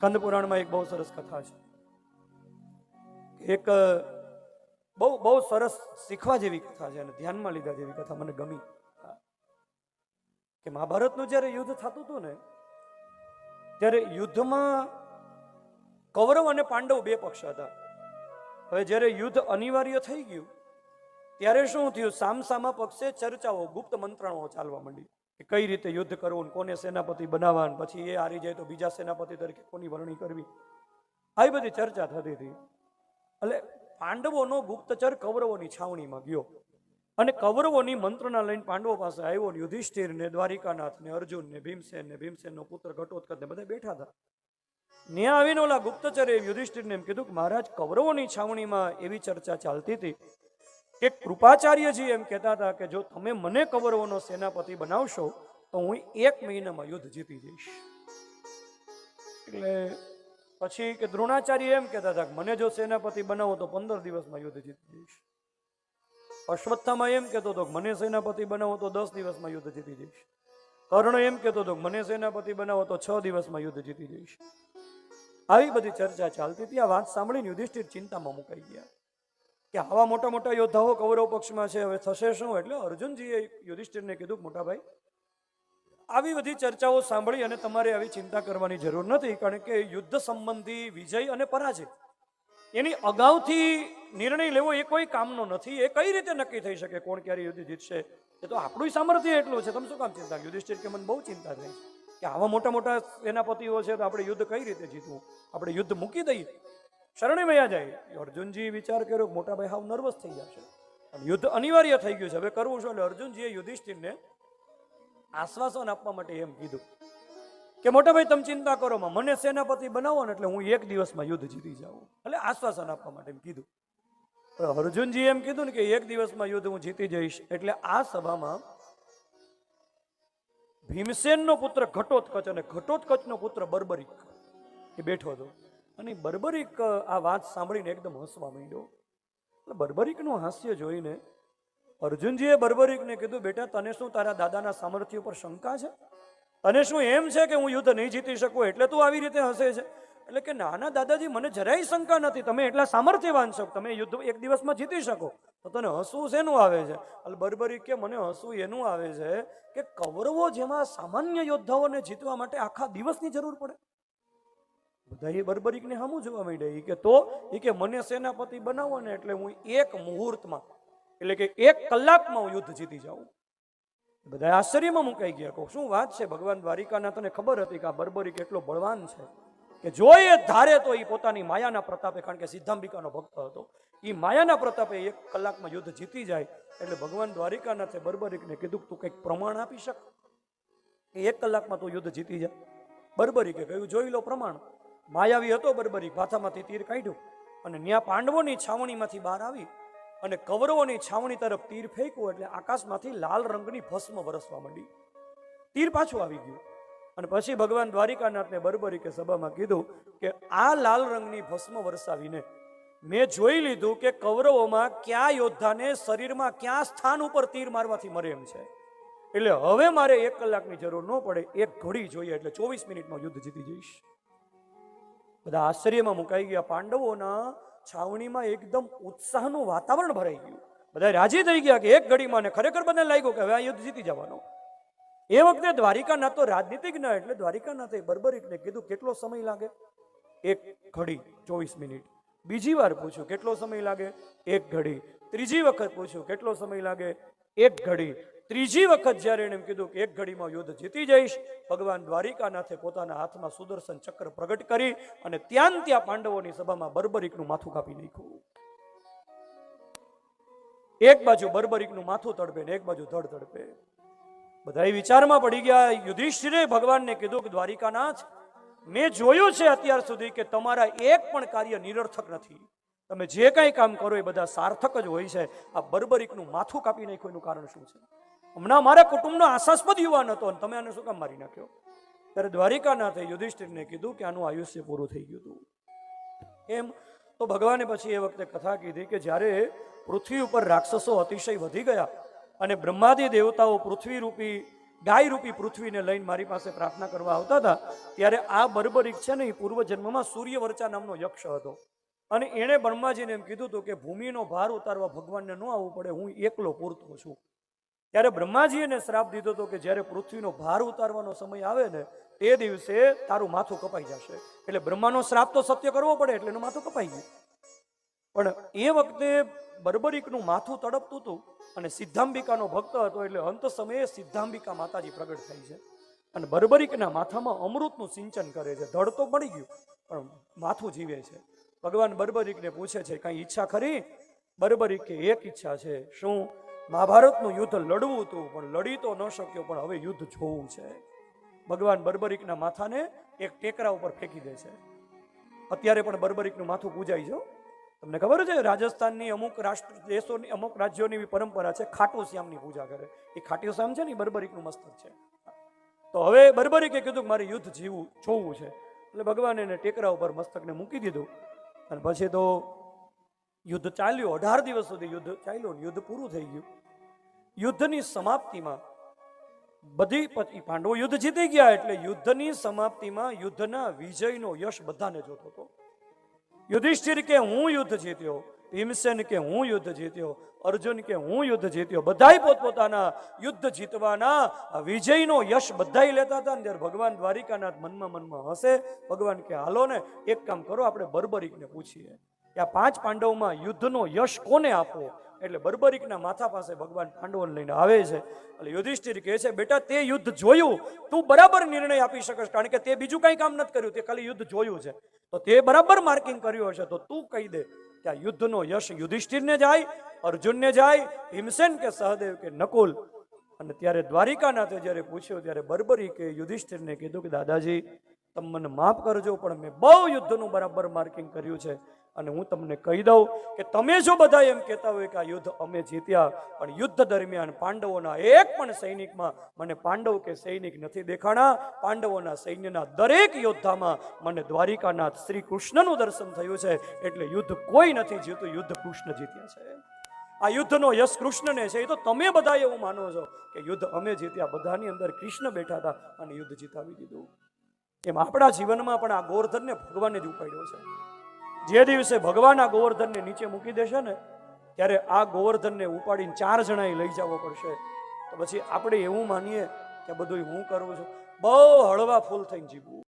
કંદ પુરાણમાં એક બહુ સરસ કથા છે. એક બહુ સરસ શીખવા જેવી કથા છે અને ધ્યાનમાં લીધા જેવી કથા મને ગમી. કે મહાભારતનું જ્યારે યુદ્ધ થતું હતું ને, ત્યારે યુદ્ધમાં કૌરવ અને પાંડવ બે પક્ષ હતા. હવે જ્યારે યુદ્ધ અનિવાર્ય થઈ ગયું ત્યારે શું થયું, સામસામા પક્ષે ચર્ચાઓ, ગુપ્ત મંત્રણાઓ ચાલવા માંડી કે કઈ રીતે યુદ્ધ કરવું, કોને સેનાપતિ બનાવવા, પછી એ હારી જાય તો બીજા સેનાપતિ તરીકે કોની વરણી કરવી, આવી બધી ચર્ચા થતી હતી. એટલે પાંડવોનો ગુપ્તચર કૌરવોની છાવણીમાં ગયો અને કૌરવોની મંત્રણા લઈને પાંડવો પાસે આવ્યો. યુધિષ્ઠિર ને દ્વારિકાનાથ ને અર્જુન ને ભીમસેન ને ભીમસેનનો પુત્ર ઘટોત્કચ ને બધા બેઠા હતા. ત્યાં આવીને ઓલા ગુપ્તચરે યુધિષ્ઠિરને એમ કીધું કે મહારાજ, કૌરવોની છાવણીમાં એવી ચર્ચા ચાલતી હતી કે કૃપાચાર્યજી એમ કહેતા હતા કે જો તમે મને કૌરવોનો સેનાપતિ બનાવશો તો હું 1 મહિનામાં યુદ્ધ જીતી જઈશ. એટલે પછી કે દ્રોણાચાર્ય એમ કહેતા હતા કે મને જો સેનાપતિ બનાવો તો 15 દિવસમાં યુદ્ધ જીતી જઈશ. અશ્વત્થામાં એમ કહેતો હતો કે મને સેનાપતિ બનાવો તો 10 દિવસમાં યુદ્ધ જીતી જઈશ. કર્ણ એમ કહેતો હતો કે મને સેનાપતિ બનાવો તો 6 દિવસમાં યુદ્ધ જીતી જઈશ. આવી બધી ચર્ચા ચાલતી હતી. આ વાત સાંભળીને યુધિષ્ઠિર ચિંતામાં મુકાઈ ગયા કે આવા મોટા મોટા યોદ્ધાઓ કૌરવ પક્ષમાં છે, હવે થશે શું? એટલે અર્જુનજીએ યુધિષ્ઠિરને કીધું, મોટા ભાઈ, આવી બધી ચર્ચાઓ સાંભળી અને તમારે આવી ચિંતા કરવાની જરૂર નથી, કારણ કે યુદ્ધ સંબંધી વિજય અને પરાજય એની અગાઉથી નિર્ણય લેવો એ કોઈ કામનો નથી. એ કઈ રીતે નક્કી થઈ શકે કોણ ક્યારે યુદ્ધ જીતશે? એ તો આપણું સામર્થ્ય એટલું છે, તમે શું કામ ચિંતા? યુધિષ્ઠિર કે મને બહુ ચિંતા થઈ કે આવા મોટા મોટા સેનાપતિઓ છે તો આપણે યુદ્ધ કઈ રીતે જીતવું? આપણે યુદ્ધ મૂકી દઈએ, શરણે વયા જાય. અર્જુનજી વિચાર કર્યો કે મોટા ભાઈ હાવ નર્વસ થઈ જશે, યુદ્ધ અનિવાર્ય થઈ ગયું છે, હવે કરવું શું? એટલે અર્જુનજીએ યુધિષ્ઠિરને આશ્વાસન આપવા માટે એમ કીધું કે મોટા ભાઈ તમે ચિંતા કરો માં, મને સેનાપતિ બનાવો ને એટલે હું 1 દિવસમાં યુદ્ધ જીતી જાઉં. એટલે આશ્વાસન આપવા માટે એમ કીધું. અર્જુનજી એમ કીધું ને કે 1 દિવસમાં યુદ્ધ હું જીતી જઈશ. એટલે આ સભામાં ભીમસેનનો પુત્ર ઘટોત્કચ અને ઘટોત્કચનો પુત્ર બર્બરિક એ બેઠો હતો. અને બર્બરિક આ વાત સાંભળીને એકદમ હસવા માંડ્યો. એટલે બર્બરિકનું હાસ્ય જોઈને અર્જુનજીએ બર્બરિકને કીધું, બેટા તને શું તારા દાદાના સામર્થ્ય પર શંકા છે? તને શું એમ છે કે હું યુદ્ધ નહીં જીતી શકું એટલે તું આવી રીતે હસે છે? એટલે કે નાના દાદાજી, મને જરાય શંકા નથી, તમે એટલા સામર્થ્યવાન છો, તમે યુદ્ધ 1 દિવસમાં જીતી શકો, તો તને હસવું શેનું આવે છે? એટલે બર્બરિક કે મને હસવું એનું આવે છે કે કૌરવો જેમાં સામાન્ય યોદ્ધાઓને જીતવા માટે આખા દિવસની જરૂર પડે. બધા એ બર્બરિકને સામું જોવા માંડ્યા કે તો એ કે મને સેનાપતિ બનાવો ને એટલે હું 1 મુહૂર્તમાં, એટલે કે 1 કલાકમાં હું યુદ્ધ જીતી જાઉં. બધા આશ્ચર્યમાં મુકાઈ ગયા કે શું વાત છે? ભગવાન દ્વારિકાનાથને ખબર હતી કે આ બર્બરિક એટલો બળવાન છે કે જો એ ધારે તો એ પોતાની માયાના પ્રતાપે, કારણ કે સિદ્ધાંબિકાનો ભક્ત હતો, એ માયાના પ્રતાપે 1 કલાકમાં યુદ્ધ જીતી જાય. એટલે ભગવાન દ્વારિકાનાથે બર્બરિકને કીધું, તું કંઈક પ્રમાણ આપી શક કે 1 કલાકમાં તું યુદ્ધ જીતી જાય? બર્બરિકે કહ્યું, જોઈ લો પ્રમાણ. માયાવી હતો બર્બરિક, માથામાંથી તીર કાઢ્યું અને ન્યા પાંડવોની છાવણીમાંથી બહાર આવી અને કૌરવોની છાવણી તરફ તીર ફેંક્યું એટલે આકાશમાંથી લાલ રંગની ભસ્મ વરસવા માંડી. તીર પાછું આવી ગયું અને પછી ભગવાન દ્વારિકાનાથને બર્બરિકે સભામાં કીધું કે આ લાલ રંગની ભસ્મ વરસાવીને મેં જોઈ લીધું કે કૌરવોમાં કયા યોદ્ધાને શરીરમાં કયા સ્થાન ઉપર તીર મારવાથી મરે એમ છે. એટલે હવે મારે 1 કલાકની જરૂર ન પડે, 1 ઘડી જોઈએ, એટલે 24 મિનિટમાં યુદ્ધ જીતી જઈશ. બધા આશ્ચર્યમાં મુકાઈ ગયા. પાંડવોના છાવણીમાં એકદમ ઉત્સાહનું વાતાવરણ ભરાઈ ગયું. બધા રાજી થઈ ગયા કે 1 ઘડીમાં, ને ખરેખર બધાને લાગ્યું કે હવે આ યુદ્ધ જીતી જવાનો. એ વખતે દ્વારિકાનાથ તો રાજનીતિજ્ઞ, એટલે દ્વારિકાનાથે બર્બરિકને કીધું, કેટલો સમય લાગે? 1 ઘડી 24 મિનિટ. બીજી વાર પૂછ્યું, કેટલો સમય લાગે? 1 ઘડી. ત્રીજી વખત પૂછ્યું, કેટલો સમય લાગે? 1 ઘડી. ત્રીજી વખત જ્યારે એને એમ કીધું કે 1 ઘડીમાં યુદ્ધ જીતી જઈશ, ભગવાન દ્વારિકાનાથે પોતાના હાથમાં સુદર્શન ચક્ર પ્રગટ કરી અને ત્યાં પાંડવોની સભામાં બર્બરિકનું માથું કાપી નાખ્યું. એક બાજુ બર્બરિકનું માથું તડપે ને એક બાજુ ધડ તડપે. બધા વિચારમાં પડી ગયા. યુધિષ્ઠિરે ભગવાનને કીધું કે દ્વારિકાનાથ, મેં જોયું છે અત્યાર સુધી કે તમારા એક પણ કાર્ય નિરર્થક નથી. તમે જે કંઈ કામ કરો એ બધા સાર્થક જ હોય છે. આ બર્બરિકનું માથું કાપી નાખ્યું એનું કારણ શું છે? હમણાં મારા કુટુંબનો આશાસ્પદ યુવાન હતો અને તમે આને શું કામ મારી નાખ્યો? ત્યારે દ્વારિકાનાથે યુધિષ્ઠિરને કીધું કે આનું આયુષ્ય પૂરું થઈ ગયું હતું. એમ તો ભગવાને પછી એ વખતે કથા કીધી કે જ્યારે પૃથ્વી ઉપર રાક્ષસો અતિશય વધી ગયા અને બ્રહ્માદિ દેવતાઓ પૃથ્વી રૂપી ગાય રૂપી પૃથ્વીને લઈને મારી પાસે પ્રાર્થના કરવા આવતા હતા, ત્યારે આ બર્બરીક છે ને એ પૂર્વજન્મમાં સૂર્યવર્ચા નામનો યક્ષ હતો. અને એણે બ્રહ્માજીને એમ કીધું હતું કે ભૂમિનો ભાર ઉતારવા ભગવાનને ન આવવું પડે, હું એકલો પૂરતો છું. ત્યારે બ્રહ્માજી એને શ્રાપ દીધો હતો કે જ્યારે પૃથ્વીનો ભાર ઉતારવાનો સમય આવે ને તે દિવસે તારું માથું કપાઈ જશે. એટલે બ્રહ્માનો શ્રાપ તો સત્ય કરવો પડે એટલે એનું માથું કપાઈ ગયું. પણ એ વખતે બર્બરીકનું માથું તડપતું હતું અને સિદ્ધાંબિકાનો ભક્ત હતો, એટલે અંત સમયે સિદ્ધાંબિકા માતાજી પ્રગટ થઈ છે અને બર્બરીકના માથામાં અમૃતનું સિંચન કરે છે. ધડ તો મળી ગયું પણ માથું જીવે છે. ભગવાન બર્બરીકને પૂછે છે, કઈ ઈચ્છા ખરી? બર્બરીક કે એક ઈચ્છા છે. શું? મહાભારતનું યુદ્ધ લડવું હતું પણ લડી તો ન શક્યો, પણ હવે યુદ્ધ જોવું છે. ભગવાન બર્બરીકના માથાને એક ટેકરા ઉપર ફેંકી દે છે. અત્યારે પણ બર્બરીકનું માથું પૂજાય છે. તમને ખબર છે, રાજસ્થાનની અમુક રાષ્ટ્ર દેશોની અમુક રાજ્યોની એવી પરંપરા છે, ખાટુ શ્યામની પૂજા કરે. એ ખાટુ શ્યામ છે ને એ બર્બરીકનું મસ્તક છે. તો હવે બર્બરીકે કીધું કે મારે યુદ્ધ જીવવું જોવું છે. એટલે ભગવાને એને ટેકરા ઉપર મસ્તકને મૂકી દીધું અને પછી તો યુદ્ધ ચાલ્યું. 18 દિવસ સુધી યુદ્ધ ચાલ્યું. યુદ્ધ પૂરું થઈ ગયું. યુદ્ધની સમાપ્તિમાં બધી પાંડવો યુદ્ધ જીતી ગયા. એટલે યુદ્ધની સમાપ્તિમાં યુદ્ધના વિજયનો યશ બધાને જોતો હતો. યુધિષ્ઠિર કે હું યુદ્ધ જીત્યો, ભીમસેન કે હું યુદ્ધ જીત્યો, અર્જુન કે હું યુદ્ધ જીત્યો. બધાય પોતપોતાના યુદ્ધ જીતવાના વિજયનો યશ બધાય લેતા હતા. ત્યારે ભગવાન દ્વારિકાનાથ મનમાં હસે. ભગવાન કે હાલો ને એક કામ કરો, આપણે બર્બરીકને પૂછીએ કે આ 5 પાંડવોમાં યુદ્ધનો યશ કોને આપવો. એટલે બર્બરીકના માથા પાસે ભગવાન પાંડવોને લઈને આવે છે. એટલે યુધિષ્ઠિર કહે છે, બેટા તે યુદ્ધ જોયું, તું બરાબર નિર્ણય આપી શકશ, કારણ કે તે બીજું કઈ કામ નથી કર્યું, તે ખાલી યુદ્ધ જોયું છે. તો તે બરાબર માર્કિંગ કર્યું હશે, તો તું કહી દે કે આ યુદ્ધનો યશ યુધિષ્ઠિરને જાય, અર્જુનને જાય, ભીમસેન કે સહદેવ કે નકુલ. અને ત્યારે દ્વારિકાનાથે જ્યારે પૂછ્યું ત્યારે બર્બરીકે યુધિષ્ઠિરને કીધું કે દાદાજી તમે મને માફ કરજો, પણ મેં બહુ યુદ્ધનું બરાબર માર્કિંગ કર્યું છે. અને હું તમને કહી દઉં કે તમે જો બધા એમ કહેતા હોય કે આ યુદ્ધ અમે જીત્યા, પણ યુદ્ધ દરમિયાન પાંડવોના એક પણ સૈનિકમાં મને પાંડવ કે સૈનિક નથી દેખાણા. પાંડવોના સૈન્યના દરેક યોદ્ધામાં મને દ્વારિકાનાથ શ્રી કૃષ્ણનું દર્શન થયું છે. એટલે યુદ્ધ કોઈ નથી જીત્યું, યુદ્ધ કૃષ્ણ જીત્યા છે. આ યુદ્ધનો યશ કૃષ્ણને છે. એ તો તમે બધા એવું માનો છો કે યુદ્ધ અમે જીત્યા. બધાની અંદર કૃષ્ણ બેઠા હતા અને યુદ્ધ જીતાવી દીધું. એમ આપણા જીવનમાં પણ આ ગોવર્ધનને ભગવાને જ ઉપાડ્યો છે. જે દિવસે ભગવાન આ ગોવર્ધનને નીચે મૂકી દેશે ને ત્યારે આ ગોવર્ધનને ઉપાડીને 4 જણાએ લઈ જવો પડશે. તો પછી આપણે એવું માનીએ કે બધું હું કરું છું, બહુ હળવા ફૂલ થઈને જીવવું.